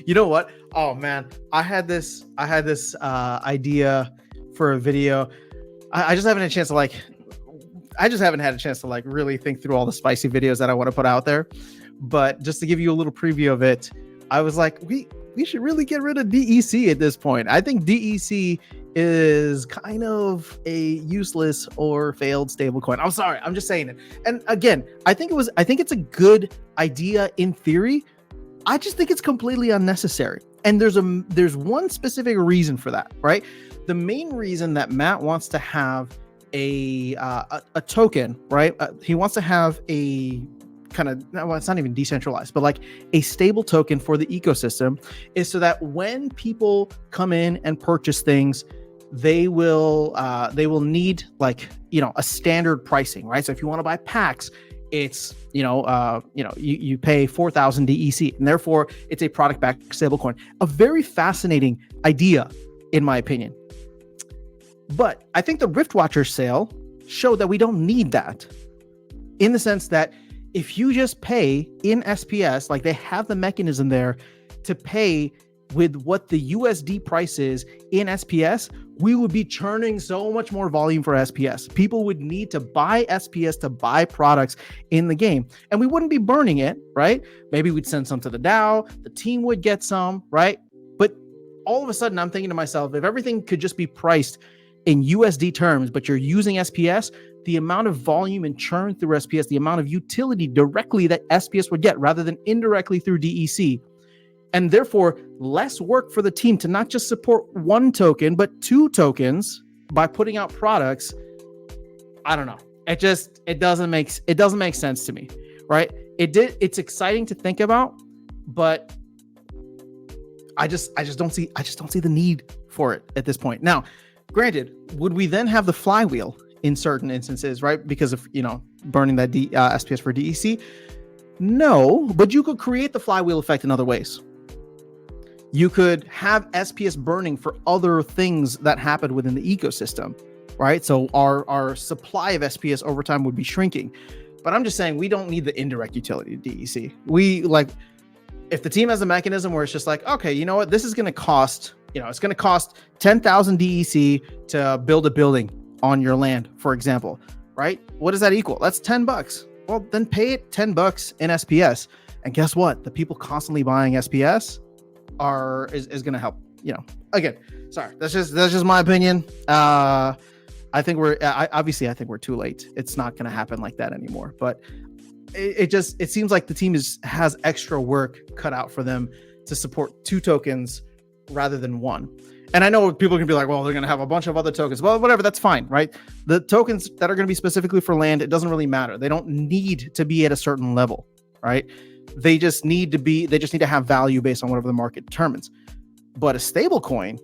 You know what? Oh man, I had this idea for a video. I just haven't had a chance to I just haven't had a chance to really think through all the spicy videos that I want to put out there. But just to give you a little preview of it, I was like, we should really get rid of DEC at this point. I think DEC is kind of a useless or failed stablecoin. I'm sorry, I'm just saying it. And again, I think it's a good idea in theory. I just think it's completely unnecessary. And there's one specific reason for that, right? The main reason that Matt wants to have a token, right? He wants to have a kind of, well, it's not even decentralized, but like a stable token for the ecosystem, is so that when people come in and purchase things, they will need a standard pricing, right? So if you want to buy packs, it's you pay 4,000 DEC, and therefore it's a product-backed stablecoin. A very fascinating idea, in my opinion. But I think the Riftwatcher sale showed that we don't need that, in the sense that if you just pay in SPS, like they have the mechanism there to pay with what the USD price is in SPS, we would be churning so much more volume for SPS. People would need to buy SPS to buy products in the game, and we wouldn't be burning it, right? Maybe we'd send some to the DAO, the team would get some, right? But all of a sudden I'm thinking to myself, if everything could just be priced in USD terms, but you're using SPS, the amount of volume and churn through SPS, the amount of utility directly that SPS would get rather than indirectly through DEC, and therefore less work for the team to not just support one token, but two tokens by putting out products. I don't know. It doesn't make sense to me, right? It's exciting to think about, but I just don't see the need for it at this point. Now, granted, would we then have the flywheel in certain instances, right? Because of, burning that SPS for DEC? No, but you could create the flywheel effect in other ways. You could have SPS burning for other things that happen within the ecosystem, right? So our supply of SPS over time would be shrinking. But I'm just saying, we don't need the indirect utility of DEC. If the team has a mechanism where it's just like, okay, you know what, this is going to cost, it's going to cost 10,000 DEC to build a building on your land, for example, right? What does that equal? That's $10. Well, then pay it $10 in SPS. And guess what? The people constantly buying SPS is going to help, again, sorry, that's just my opinion. I think we're too late. It's not going to happen like that anymore, but it seems like the team has extra work cut out for them to support two tokens rather than one. And I know people can be like, well, they're going to have a bunch of other tokens. Well, whatever, that's fine, right? The tokens that are going to be specifically for land, it doesn't really matter. They don't need to be at a certain level, right? They just need to have value based on whatever the market determines. But a stable coin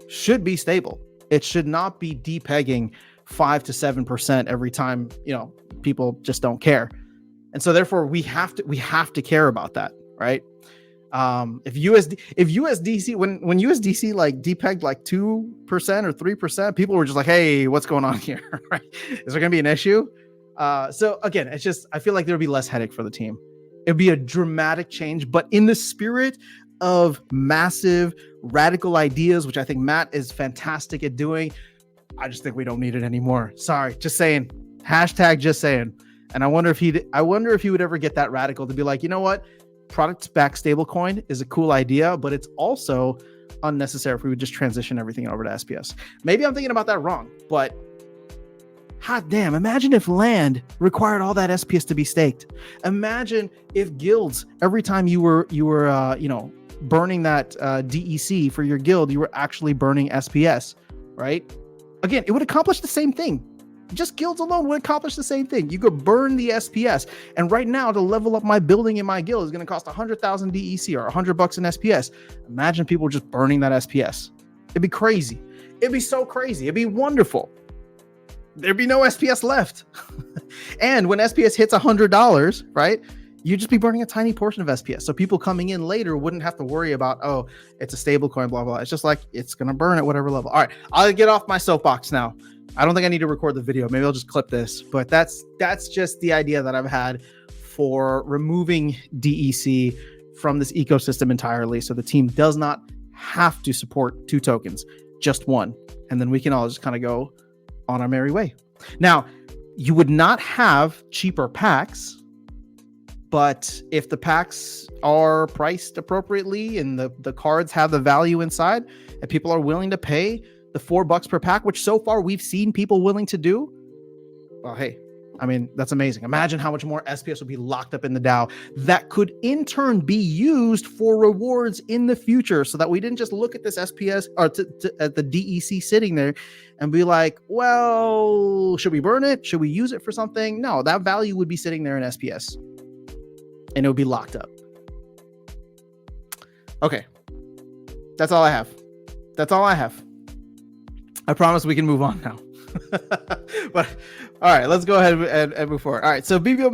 should be stable. It should not be depegging 5 to 7% every time, people just don't care. And so therefore we have to care about that, right? If USDC, when USDC depegged 2% or 3%, people were just like, hey, what's going on here? Right? Is there going to be an issue? So again, it's just, I feel like there'll be less headache for the team. It'd be a dramatic change, but in the spirit of massive radical ideas, which I think Matt is fantastic at doing, I just think we don't need it anymore. Sorry, just saying. Hashtag just saying. And I wonder if he would ever get that radical to be like, you know what? Product-backed stablecoin is a cool idea, but it's also unnecessary if we would just transition everything over to SPS. Maybe I'm thinking about that wrong, but hot damn, imagine if land required all that SPS to be staked. Imagine if guilds, every time you were burning that DEC for your guild, you were actually burning SPS, right? Again, it would accomplish the same thing. Just guilds alone would accomplish the same thing. You could burn the SPS. And right now, to level up my building in my guild is going to cost 100,000 DEC or $100 in SPS. Imagine people just burning that SPS. It'd be crazy. It'd be so crazy. It'd be wonderful. There'd be no SPS left. And when SPS hits $100, right, you'd just be burning a tiny portion of SPS. So people coming in later wouldn't have to worry about, oh, it's a stable coin, blah, blah. It's just like, it's going to burn at whatever level. All right, I'll get off my soapbox now. I don't think I need to record the video. Maybe I'll just clip this, but that's just the idea that I've had for removing DEC from this ecosystem entirely. So the team does not have to support 2 tokens, just 1. And then we can all just kind of go on our merry way. Now, you would not have cheaper packs, but if the packs are priced appropriately and the cards have the value inside and people are willing to pay the $4 per pack, which so far we've seen people willing to do, well, hey, I mean, that's amazing. Imagine how much more SPS would be locked up in the DAO that could in turn be used for rewards in the future, so that we didn't just look at this SPS or at the DEC sitting there and be like, well, should we burn it? Should we use it for something? No, that value would be sitting there in SPS and it would be locked up. Okay. That's all I have. I promise we can move on now. But all right, let's go ahead and move forward. All right, so BBO